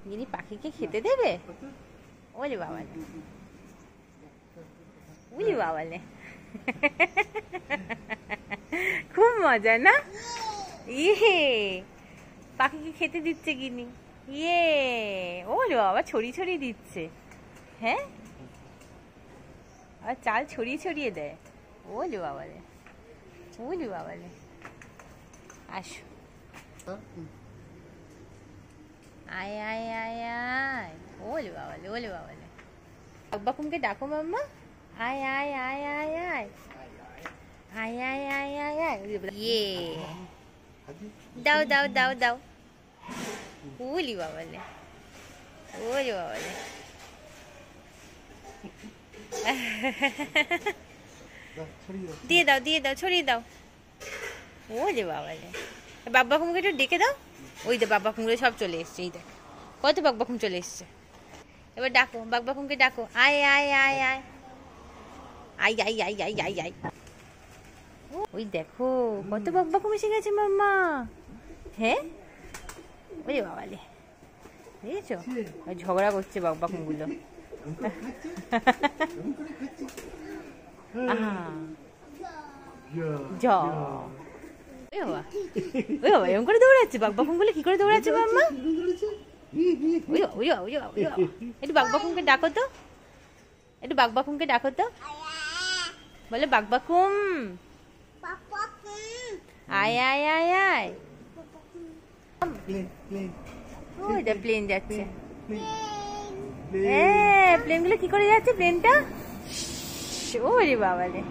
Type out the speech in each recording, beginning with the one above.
গিনি পাখিকে খেতে দেবে? ওলে বাবালে, উলি বাবালে, খুব মজা না? ইয়ে, পাখিকে খেতে দিচ্ছে গিনি। ইয়ে, ওলে বাবা ছড়িয়ে ছড়িয়ে দিচ্ছে। হ্যাঁ, আর চাল ছড়িয়ে ছড়িয়ে দেয়। ওলে বাবালে, ওলে বাবালে, আসো, আয় আয় আয় আয়, ওলে বাবালে, ওলে বাবালে। বাকুমকে ডাকো মাম্মা, আয় আয় আয় আয় আয়, আয় আয় আয় আয় আয়। ইয়ে, দাও দাও দাও দাও, ওলি বাবালে, ওলে বাবালে। দিয়ে দাও দিয়ে দাও, ছড়িয়ে দাও। ওলে বাবালে, বাব্বাকুমকে একটু ডেকে দাও। ওই দে বাব্বাকুমগুলো সব চলে এসছে, এই দেখ কত বাব্বাকুম চলে এসছে। এবার ডাকো, বাব্বাকুমকে ডাকো, আয় আয় আয় আয়, I I I I I I. ওই দেখো কত বাব্বাকুম এসে গেছে মাম্মা। হ্যাঁ, ওরে বাবালে, বুঝেছো ঝগড়া করছে বাব্বাকুমগুলো। এরকম করে দৌড়াচ্ছে বাব্বাকুমগুলো, কি করে দৌড়াচ্ছে মাম্মা? একটু বাব্বাকুমকে ডাকো তো, একটু বাব্বাকুমকে ডাকো তো, বলে বাব্বাকুম, আয় আয় আয় আয়। ওই দা প্লেন যাচ্ছে। হ্যাঁ, প্লেনগুলো কি করে যাচ্ছে? প্লেনটা, ওরে বাবারে,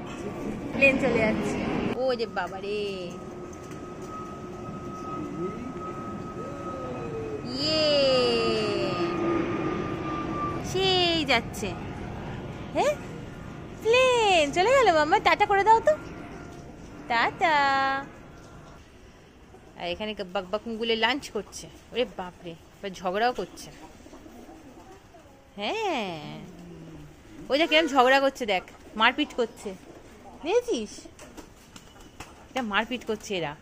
প্লেন চলে যাচ্ছে। ও যে বাবারে, ইয়ে, সেই যাচ্ছে। হ্যাঁ, প্লেন চলে গেল মাম্মা, টাটা করে দাও তো, টাটা। আর এখানে বাকবাকুমগুলো লাঞ্চ করছে। ওরে বাপরে, ঝগড়াও করছে। হ্যাঁ, ওই দেখ কিরম ঝগড়া করছে, দেখ মারপিট করছে, দেখেছিস? এটা মারপিট করছে এরা।